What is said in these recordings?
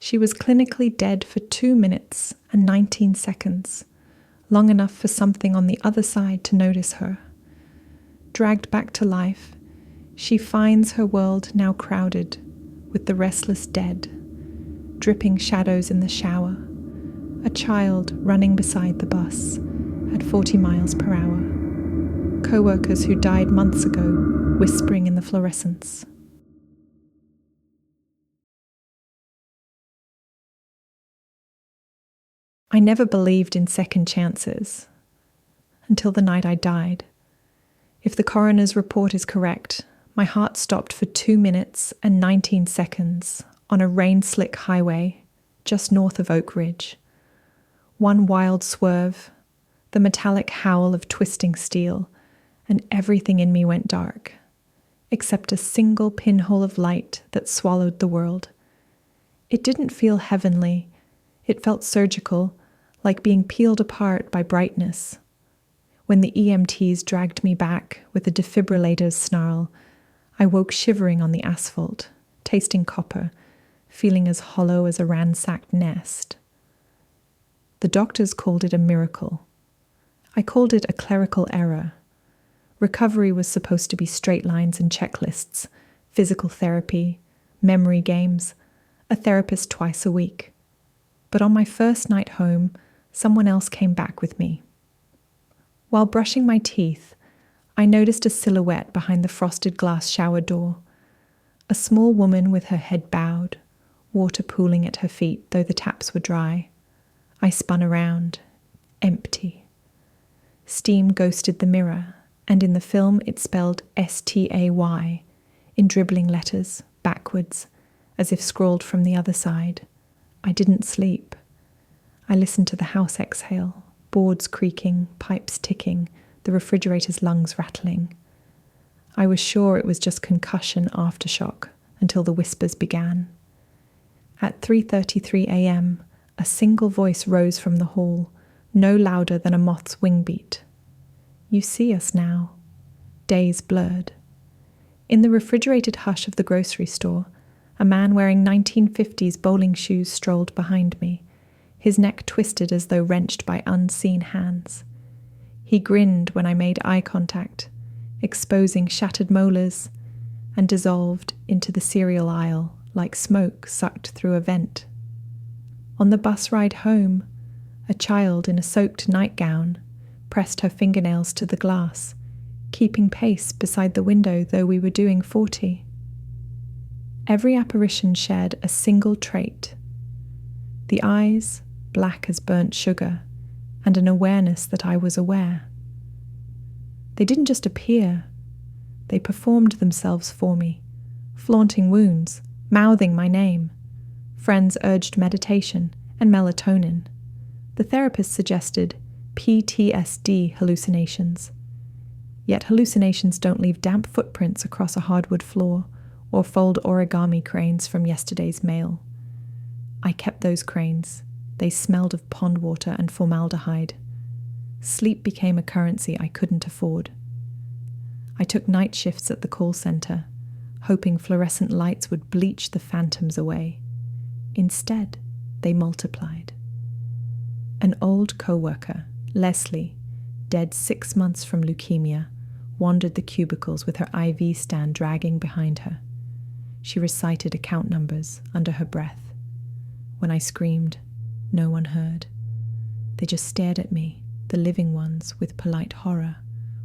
She was clinically dead for 2 minutes and 19 seconds, long enough for something on the other side to notice her. Dragged back to life, she finds her world now crowded with the restless dead, dripping shadows in the shower, a child running beside the bus at 40 miles per hour, coworkers who died months ago whispering in the fluorescents. I never believed in second chances until the night I died. If the coroner's report is correct, my heart stopped for 2 minutes and 19 seconds on a rain-slick highway just north of Oak Ridge. One wild swerve, the metallic howl of twisting steel, and everything in me went dark, except a single pinhole of light that swallowed the world. It didn't feel heavenly. It felt surgical, like being peeled apart by brightness. When the EMTs dragged me back with a defibrillator's snarl, I woke shivering on the asphalt, tasting copper, feeling as hollow as a ransacked nest. The doctors called it a miracle. I called it a clerical error. Recovery was supposed to be straight lines and checklists, physical therapy, memory games, a therapist twice a week. But on my first night home, someone else came back with me. While brushing my teeth, I noticed a silhouette behind the frosted glass shower door. A small woman with her head bowed, water pooling at her feet though the taps were dry. I spun around, empty. Steam ghosted the mirror, and in the film it spelled S-T-A-Y, in dribbling letters, backwards, as if scrawled from the other side. I didn't sleep. I listened to the house exhale, boards creaking, pipes ticking, the refrigerator's lungs rattling. I was sure it was just concussion aftershock until the whispers began. At 3:33 a.m., a single voice rose from the hall, no louder than a moth's wing beat. You see us now. Days blurred. In the refrigerated hush of the grocery store, a man wearing 1950s bowling shoes strolled behind me, his neck twisted as though wrenched by unseen hands. He grinned when I made eye contact, exposing shattered molars, and dissolved into the cereal aisle like smoke sucked through a vent. On the bus ride home, a child in a soaked nightgown pressed her fingernails to the glass, keeping pace beside the window though we were doing 40. Every apparition shared a single trait: the eyes, black as burnt sugar, and an awareness that I was aware. They didn't just appear, they performed themselves for me, flaunting wounds, mouthing my name. Friends urged meditation and melatonin. The therapist suggested PTSD hallucinations. Yet hallucinations don't leave damp footprints across a hardwood floor or fold origami cranes from yesterday's mail. I kept those cranes. They smelled of pond water and formaldehyde. Sleep became a currency I couldn't afford. I took night shifts at the call center, hoping fluorescent lights would bleach the phantoms away. Instead, they multiplied. An old coworker, Leslie, dead 6 months from leukemia, wandered the cubicles with her IV stand dragging behind her. She recited account numbers under her breath. When I screamed, no one heard. They just stared at me, the living ones, with polite horror,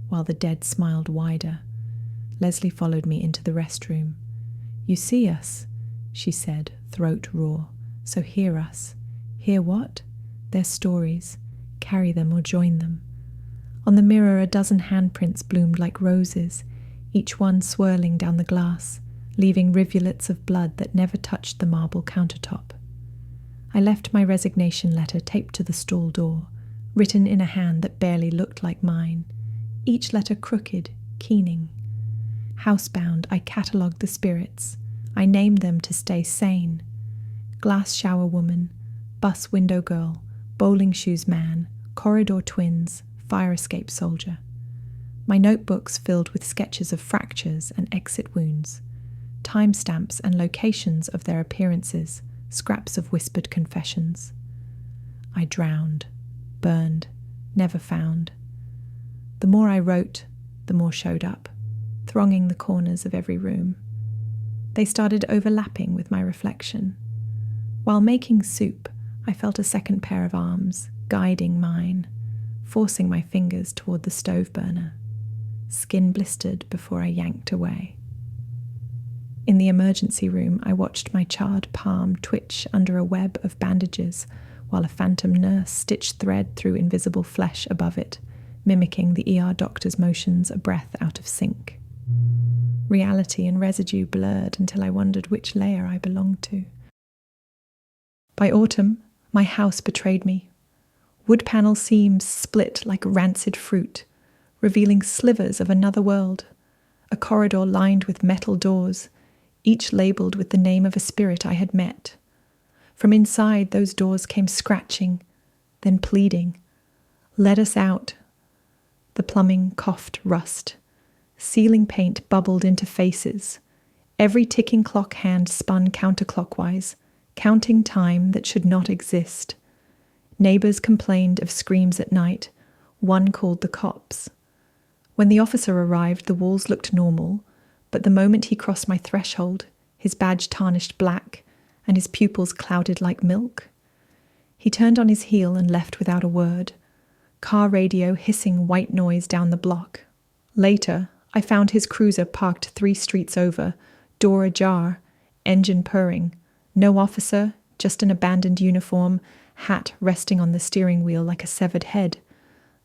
while the dead smiled wider. Leslie followed me into the restroom. You see us, she said, throat raw. So hear us. Hear what? Their stories. Carry them or join them. On the mirror, a dozen handprints bloomed like roses, each one swirling down the glass, leaving rivulets of blood that never touched the marble countertop. I left my resignation letter taped to the stall door, written in a hand that barely looked like mine, each letter crooked, keening. Housebound, I catalogued the spirits. I named them to stay sane. Glass shower woman, bus window girl, bowling shoes man, corridor twins, fire escape soldier. My notebooks filled with sketches of fractures and exit wounds, timestamps and locations of their appearances, scraps of whispered confessions. I drowned, burned, never found. The more I wrote, the more showed up, thronging the corners of every room. They started overlapping with my reflection. While making soup, I felt a second pair of arms guiding mine, forcing my fingers toward the stove burner. Skin blistered before I yanked away. In the emergency room, I watched my charred palm twitch under a web of bandages while a phantom nurse stitched thread through invisible flesh above it, mimicking the ER doctor's motions a breath out of sync. Reality and residue blurred until I wondered which layer I belonged to. By autumn, my house betrayed me. Wood panel seams split like rancid fruit, revealing slivers of another world, a corridor lined with metal doors, each labeled with the name of a spirit I had met. From inside, those doors came scratching, then pleading, "Let us out." The plumbing coughed rust. Ceiling paint bubbled into faces. Every ticking clock hand spun counterclockwise, counting time that should not exist. Neighbors complained of screams at night. One called the cops. When the officer arrived, the walls looked normal, but the moment he crossed my threshold, his badge tarnished black and his pupils clouded like milk. He turned on his heel and left without a word, car radio hissing white noise down the block. Later, I found his cruiser parked 3 streets over, door ajar, engine purring. No officer, just an abandoned uniform, hat resting on the steering wheel like a severed head.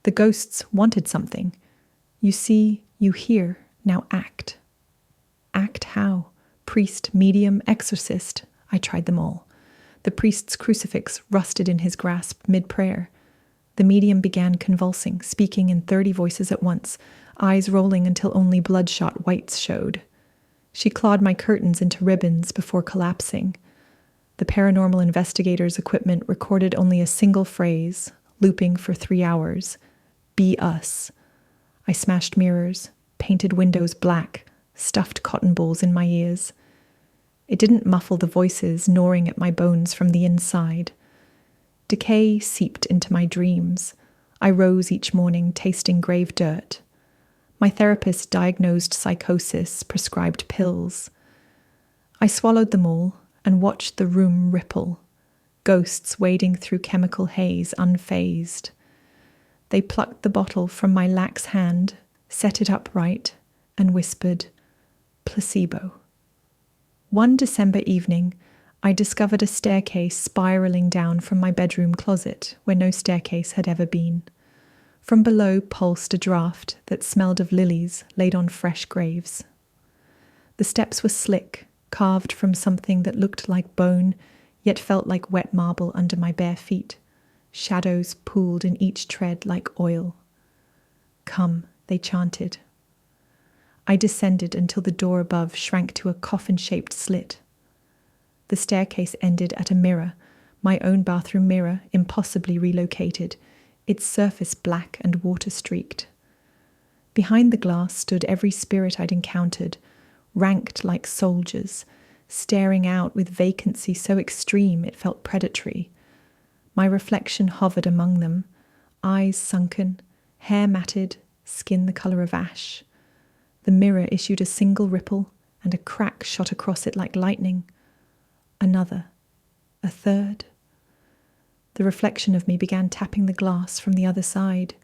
The ghosts wanted something. You see, you hear, now act. Act how? Priest, medium, exorcist. I tried them all. The priest's crucifix rusted in his grasp mid-prayer. The medium began convulsing, speaking in 30 voices at once, eyes rolling until only bloodshot whites showed. She clawed my curtains into ribbons before collapsing. The paranormal investigator's equipment recorded only a single phrase, looping for 3 hours. Be us. I smashed mirrors, painted windows black, stuffed cotton balls in my ears. It didn't muffle the voices gnawing at my bones from the inside. Decay seeped into my dreams. I rose each morning tasting grave dirt. My therapist diagnosed psychosis, prescribed pills. I swallowed them all and watched the room ripple, ghosts wading through chemical haze unfazed. They plucked the bottle from my lax hand, set it upright, and whispered, "Placebo." One December evening, I discovered a staircase spiraling down from my bedroom closet where no staircase had ever been. From below pulsed a draught that smelled of lilies laid on fresh graves. The steps were slick, carved from something that looked like bone, yet felt like wet marble under my bare feet. Shadows pooled in each tread like oil. "Come," they chanted. I descended until the door above shrank to a coffin-shaped slit. The staircase ended at a mirror, my own bathroom mirror, impossibly relocated, its surface black and water-streaked. Behind the glass stood every spirit I'd encountered, ranked like soldiers, staring out with vacancy so extreme it felt predatory. My reflection hovered among them, eyes sunken, hair matted, skin the colour of ash. The mirror issued a single ripple, and a crack shot across it like lightning. Another, a third. The reflection of me began tapping the glass from the other side,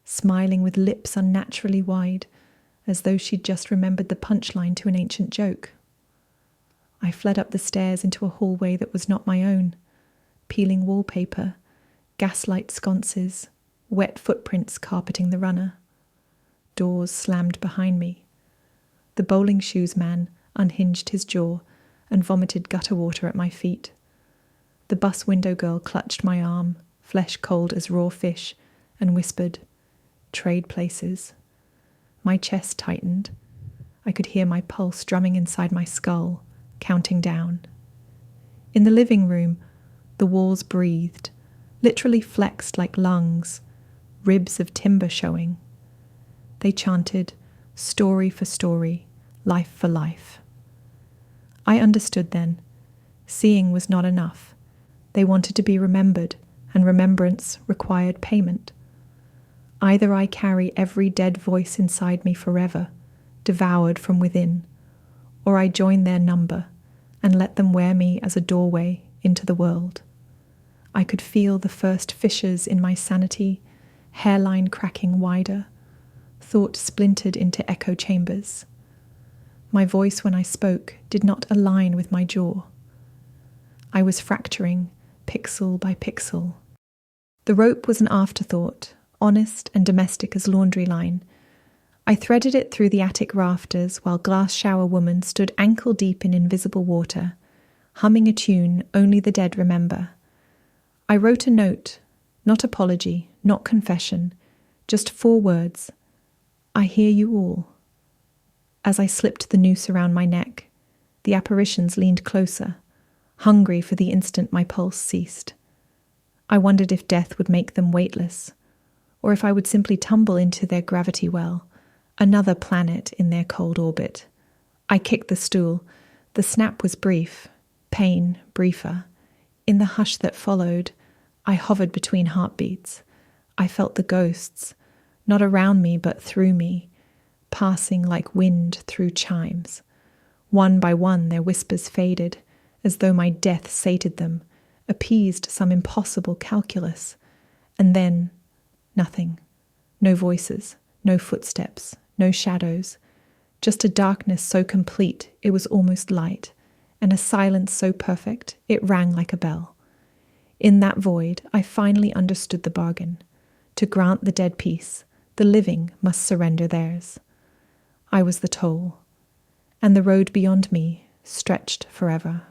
smiling with lips unnaturally wide, as though she'd just remembered the punchline to an ancient joke. I fled up the stairs into a hallway that was not my own, peeling wallpaper, gaslight sconces, wet footprints carpeting the runner. Doors slammed behind me. The bowling shoes man unhinged his jaw and vomited gutter water at my feet. The bus window girl clutched my arm, flesh cold as raw fish, and whispered, "Trade places." My chest tightened. I could hear my pulse drumming inside my skull, counting down. In the living room, the walls breathed, literally flexed like lungs, ribs of timber showing. They chanted, story for story, life for life. I understood then. Seeing was not enough. They wanted to be remembered, and remembrance required payment. Either I carry every dead voice inside me forever, devoured from within, or I join their number and let them wear me as a doorway into the world. I could feel the first fissures in my sanity, hairline cracking wider, thought splintered into echo chambers. My voice when I spoke did not align with my jaw. I was fracturing, pixel by pixel. The rope was an afterthought, honest and domestic as laundry line. I threaded it through the attic rafters while glass shower woman stood ankle deep in invisible water, humming a tune only the dead remember. I wrote a note, not apology, not confession, just 4 words. I hear you all. As I slipped the noose around my neck, the apparitions leaned closer, hungry for the instant my pulse ceased. I wondered if death would make them weightless, or if I would simply tumble into their gravity well, another planet in their cold orbit. I kicked the stool. The snap was brief, pain briefer. In the hush that followed, I hovered between heartbeats. I felt the ghosts, not around me but through me, passing like wind through chimes. One by one their whispers faded, as though my death sated them, appeased some impossible calculus. And then, nothing. No voices, no footsteps, no shadows. Just a darkness so complete it was almost light, and a silence so perfect it rang like a bell. In that void I finally understood the bargain. To grant the dead peace, the living must surrender theirs. I was the toll, and the road beyond me stretched forever.